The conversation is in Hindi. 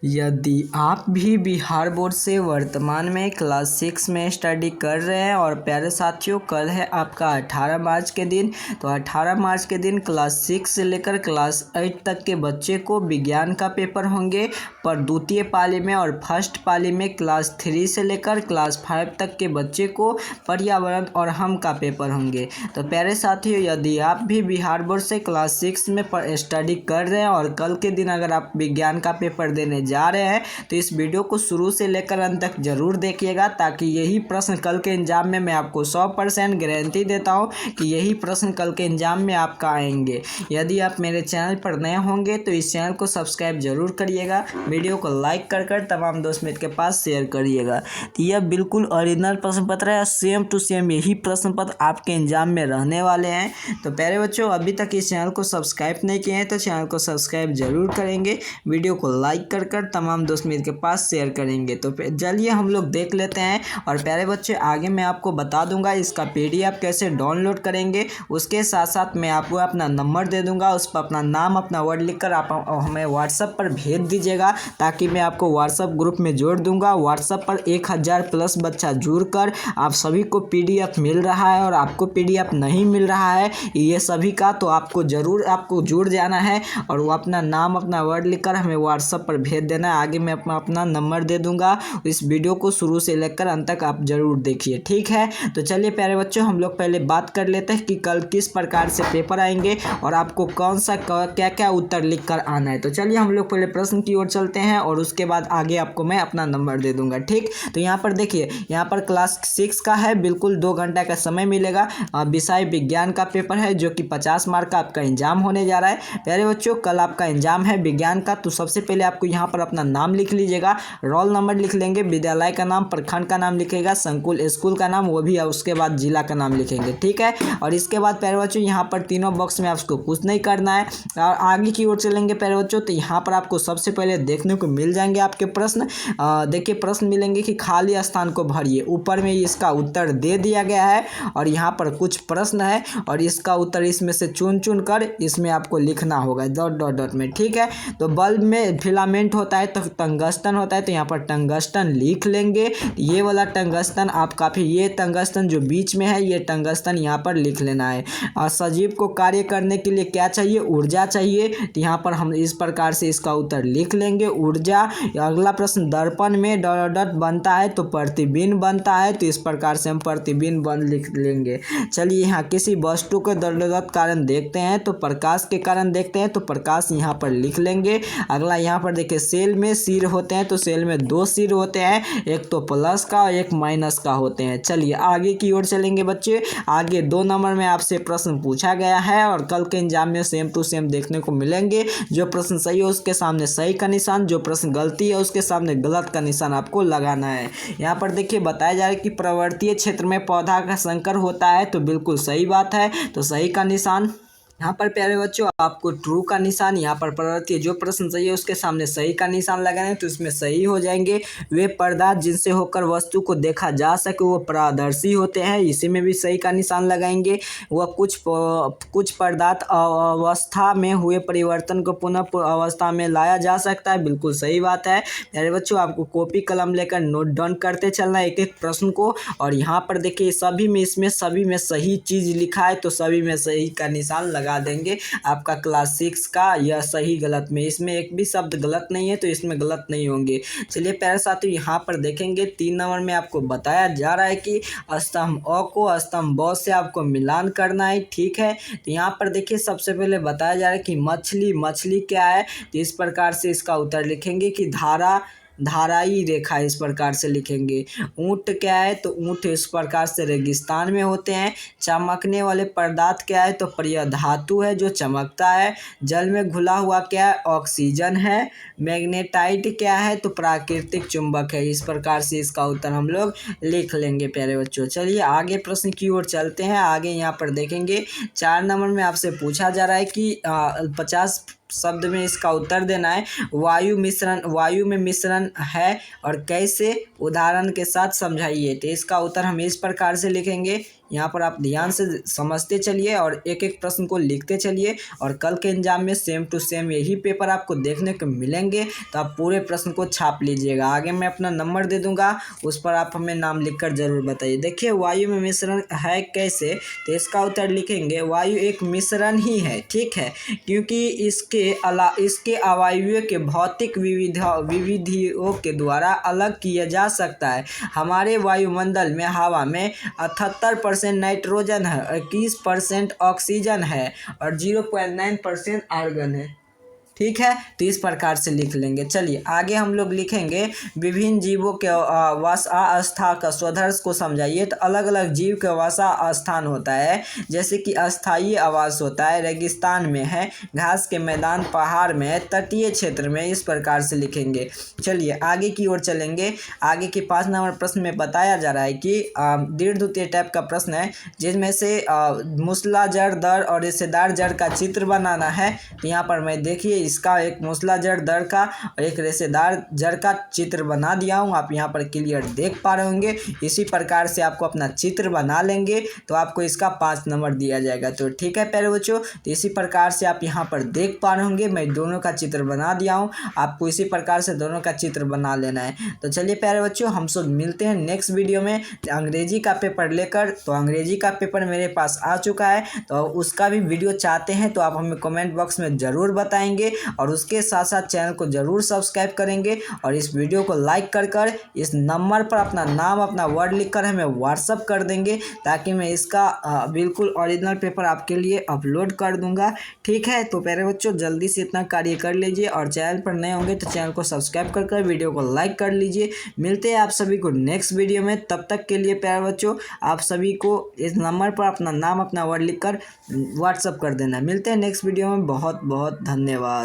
यदि आप भी बिहार बोर्ड से वर्तमान में क्लास 6 में स्टडी कर रहे हैं और प्यारे साथियों, कल है आपका 18 मार्च के दिन। तो 18 मार्च के दिन क्लास 6 से लेकर क्लास 8 तक के बच्चे को विज्ञान का पेपर होंगे, पर द्वितीय पाली में और फर्स्ट पाली में क्लास 3 से लेकर क्लास 5 तक के बच्चे को पर्यावरण और हम का पेपर होंगे। तो प्यारे साथियों, यदि आप भी बिहार बोर्ड से क्लास 6 में स्टडी कर रहे हैं और कल के दिन अगर आप विज्ञान का पेपर देने जा रहे हैं तो इस वीडियो को शुरू से लेकर अंत तक जरूर देखिएगा, ताकि यही प्रश्न कल के एग्जाम में मैं आपको 100% गारंटी देता हूं कि यही प्रश्न कल के एग्जाम में आपका आएंगे। यदि आप मेरे चैनल पर नए होंगे तो इस चैनल को सब्सक्राइब जरूर करिएगा, वीडियो को लाइक कर तमाम दोस्त मित्र के पास शेयर करिएगा। तो यह बिल्कुल ओरिजिनल प्रश्न पत्र है, सेम टू सेम यही प्रश्न पत्र आपके एग्जाम में रहने वाले हैं। तो प्यारे बच्चों, अभी तक इस चैनल को सब्सक्राइब नहीं किए हैं तो चैनल को सब्सक्राइब जरूर करेंगे, वीडियो को लाइक कर तमाम दोस्त मित्र के पास शेयर करेंगे। तो चलिए हम लोग देख लेते हैं। और प्यारे बच्चे, आगे मैं आपको बता दूंगा इसका पीडीएफ कैसे डाउनलोड करेंगे, उसके साथ साथ मैं आपको अपना नंबर दे दूंगा, उस पर अपना नाम अपना वर्ड लिखकर आप हमें व्हाट्सएप पर भेज दीजिएगा, ताकि मैं आपको व्हाट्सएप ग्रुप में जोड़ दूंगा। व्हाट्सएप पर 1000 प्लस बच्चा जुड़कर आप सभी को पीडीएफ मिल रहा है, और आपको पीडीएफ नहीं मिल रहा है ये सभी का, तो आपको जुड़ जाना है और वो अपना नाम अपना वर्ड लिखकर हमें व्हाट्सएप पर भेज देना है। आगे मैं अपना नंबर दे दूंगा। इस वीडियो को शुरू से लेकर अंत तक आप जरूर देखिए, ठीक है। तो चलिए प्यारे बच्चों, हम लोग पहले बात कर लेते हैं कि कल किस प्रकार से पेपर आएंगे और आपको कौन सा क्या क्या उत्तर लिख कर आना है। तो चलिए हम लोग पहले प्रश्न की ओर चलते हैं और उसके बाद आगे आपको मैं अपना नंबर दे दूंगा, ठीक। तो यहाँ पर देखिए, यहाँ पर क्लास 6 का है, बिल्कुल 2 घंटा का समय मिलेगा। विषय विज्ञान का पेपर है, जो कि 50 मार्क का आपका एग्जाम होने जा रहा है। प्यारे बच्चों, कल आपका एग्जाम है विज्ञान का। तो सबसे पहले आपको यहाँ पर अपना नाम लिख लीजिएगा, रोल नंबर लिख लेंगे, विद्यालय का नाम, प्रखंड का नाम लिखेगा, संकुल स्कूल का नाम, वो भी, उसके बाद जिला का नाम लिखेंगे, ठीक है। और इसके बाद प्यारे बच्चों, यहाँ पर तीनों बॉक्स में आपको कुछ नहीं करना है। और आगे की ओर चलेंगे प्यारे बच्चों, तो यहाँ पर आपको सबसे पहले देखने को मिल जाएंगे आपके प्रश्न। देखिए, प्रश्न मिलेंगे कि खाली स्थान को भरिए। ऊपर में इसका उत्तर दे दिया गया है और यहाँ पर कुछ प्रश्न है और इसका उत्तर इसमें से चुन कर इसमें आपको लिखना होगा डॉट डॉट डॉट में, ठीक है। तो बल्ब में फिलामेंट होता है तो टंगस्टन होता है, तो यहाँ पर टंगस्टन लिख लेंगे। ये वाला टंगस्टन आप काफी, ये टंगस्टन जो बीच में है ये टंगस्टन यहाँ पर लिख लेना है। और सजीव को कार्य करने के लिए क्या चाहिए? ऊर्जा चाहिए, तो यहाँ पर हम इस प्रकार से इसका उत्तर लिख लेंगे, ऊर्जा। अगला प्रश्न, दर्पण में डॉट डॉट बनता है तो प्रतिबिंब बनता है, तो इस प्रकार से हम प्रतिबिंब लिख लेंगे। चलिए, यहाँ किसी वस्तु के डॉट डॉट कारण देखते हैं तो प्रकाश के कारण देखते हैं, तो प्रकाश यहाँ पर लिख लेंगे। अगला यहाँ पर देखिए, सेल में सिर होते हैं तो सेल में 2 सिर होते हैं, एक तो प्लस का और एक माइनस का होते हैं। चलिए आगे की ओर चलेंगे बच्चे। आगे 2 नंबर में आपसे प्रश्न पूछा गया है और कल के एग्जाम में सेम टू सेम देखने को मिलेंगे। जो प्रश्न सही है उसके सामने सही का निशान, जो प्रश्न गलती है उसके सामने गलत का निशान आपको लगाना है। यहाँ पर देखिए बताया जा रहा है कि पर्वतीय क्षेत्र में पौधा का संकर होता है, तो बिल्कुल सही बात है, तो सही का निशान। यहाँ पर प्यारे बच्चों आपको ट्रू का निशान, यहाँ पर पर्वतीय जो प्रश्न सही है उसके सामने सही का निशान लगाना है, तो इसमें सही हो जाएंगे। वे पदार्थ जिनसे होकर वस्तु को देखा जा सके वो पारदर्शी होते हैं, इसी में भी सही का निशान लगाएंगे। वह कुछ पदार्थ अवस्था में हुए परिवर्तन को पुनः अवस्था में लाया जा सकता है, बिल्कुल सही बात है। प्यारे बच्चों, आपको कॉपी कलम लेकर नोट डाउन करते चलना है एक एक प्रश्न को। और यहाँ पर देखिए सभी में सही चीज लिखा है, तो सभी में सही का निशान लगा देंगे। आपका क्लास 6 का यह सही गलत में, इसमें एक भी शब्द गलत नहीं है, तो इसमें गलत नहीं होंगे। चलिए प्यारे साथियों, यहाँ पर देखेंगे 3 नंबर में आपको बताया जा रहा है कि स्तंभ अ को स्तंभ ब से आपको मिलान करना है, ठीक है। तो यहाँ पर देखिए सबसे पहले बताया जा रहा है कि मछली क्या है, तो इस प्रकार से इसका उत्तर लिखेंगे कि धाराई रेखा, इस प्रकार से लिखेंगे। ऊंट क्या है, तो ऊंट इस प्रकार से रेगिस्तान में होते हैं। चमकने वाले पदार्थ क्या है, तो प्रिय धातु है जो चमकता है। जल में घुला हुआ क्या है, ऑक्सीजन है। मैग्नेटाइट क्या है, तो प्राकृतिक चुंबक है। इस प्रकार से इसका उत्तर हम लोग लिख लेंगे प्यारे बच्चों। चलिए आगे प्रश्न की ओर चलते हैं। आगे यहाँ पर देखेंगे 4 नंबर में आपसे पूछा जा रहा है कि 50 शब्द में इसका उत्तर देना है। वायु में मिश्रण है और कैसे, उदाहरण के साथ समझाइए। तो इसका उत्तर हम इस प्रकार से लिखेंगे, यहाँ पर आप ध्यान से समझते चलिए और एक एक प्रश्न को लिखते चलिए, और कल के एग्जाम में सेम टू सेम यही पेपर आपको देखने को मिलेंगे। तो आप पूरे प्रश्न को छाप लीजिएगा। आगे मैं अपना नंबर दे दूंगा, उस पर आप हमें नाम लिखकर जरूर बताइए। देखिए वायु में मिश्रण है कैसे, तो इसका उत्तर लिखेंगे वायु एक मिश्रण ही है, ठीक है, क्योंकि इसके अवयवों के भौतिक विविधियों के द्वारा अलग किया जा सकता है। हमारे वायुमंडल में हवा में 78% नाइट्रोजन है, 21% ऑक्सीजन है और 0.9% आर्गन है, ठीक है। तो इस प्रकार से लिख लेंगे। चलिए आगे हम लोग लिखेंगे विभिन्न जीवों के वासास्थान का स्वधर्ष को समझाइए। तो अलग अलग जीव के वासास्थान होता है, जैसे कि अस्थायी आवास होता है, रेगिस्तान में है, घास के मैदान, पहाड़ में है, तटीय क्षेत्र में। इस प्रकार से लिखेंगे। चलिए आगे की ओर चलेंगे। आगे के 5 नंबर प्रश्न में बताया जा रहा है कि दीर्घद्वितीय टाइप का प्रश्न है, जिसमें से मूसलाधार दर और रेशेदार जड़ का चित्र बनाना है। तो यहाँ पर मैं देखिए इसका एक मूसलाधार दर का और एक रेशेदार जड़ का चित्र बना दिया हूँ। आप यहाँ पर क्लियर देख पा रहे होंगे। इसी प्रकार से आपको अपना चित्र बना लेंगे तो आपको इसका 5 नंबर दिया जाएगा। तो ठीक है प्यारे बच्चों, तो इसी प्रकार से आप यहाँ पर देख पा रहे होंगे। मैं दोनों का चित्र बना दिया हूँ, आपको इसी प्रकार से दोनों का चित्र बना लेना है। तो चलिए प्यारे बच्चों, हम सब मिलते हैं नेक्स्ट वीडियो में अंग्रेजी का पेपर लेकर। तो अंग्रेजी का पेपर मेरे पास आ चुका है, तो उसका भी वीडियो चाहते हैं तो आप हमें कमेंट बॉक्स में ज़रूर बताएंगे, और उसके साथ साथ चैनल को ज़रूर सब्सक्राइब करेंगे, और इस वीडियो को लाइक कर इस नंबर पर अपना नाम, अपना वर्ड लिखकर हमें व्हाट्सअप कर देंगे, ताकि मैं इसका बिल्कुल ओरिजिनल पेपर आपके लिए अपलोड कर दूंगा। ठीक है, तो प्यारे बच्चों जल्दी से इतना कार्य कर लीजिए, और चैनल पर नए होंगे तो चैनल को सब्सक्राइब कर वीडियो को लाइक कर लीजिए। मिलते हैं आप सभी को नेक्स्ट वीडियो में। तब तक के लिए प्यारे बच्चों आप सभी को इस नंबर पर अपना नाम, अपना वर्ड लिखकर व्हाट्सअप कर देना। मिलते हैं नेक्स्ट वीडियो में। बहुत बहुत धन्यवाद।